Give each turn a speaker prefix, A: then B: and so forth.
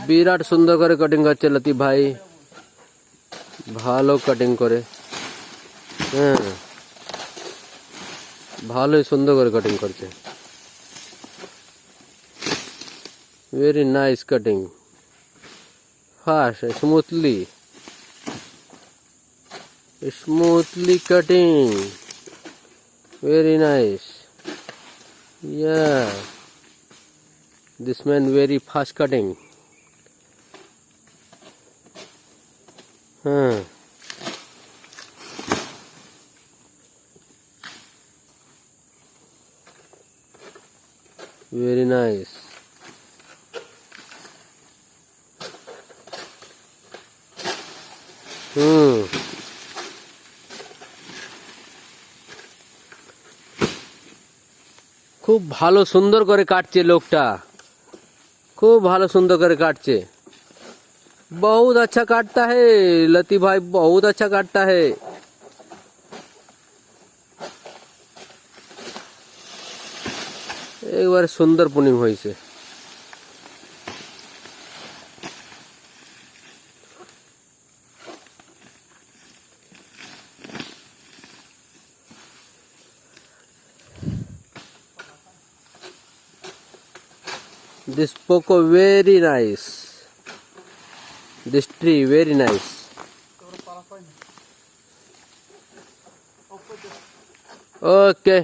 A: বিরাট সুন্দর করে কাটিং করছে লতিফ ভাই, ভালো কাটিং করে। হ্যাঁ, ভালোই সুন্দর করে কাটিং করছে। Very nice cutting, fast, smoothly cutting, very nice. Yeah, this man very fast cutting. Huh. Very nice. খুব ভালো সুন্দর করে কাটছে লোকটা, খুব ভালো সুন্দর করে काटছে। बहुत अच्छा काटता है लतीफ भाई, बहुत अच्छा काटता है। एक बार सुंदर पुनिंग হয়েছে। This poco very nice. This tree very nice. Okay.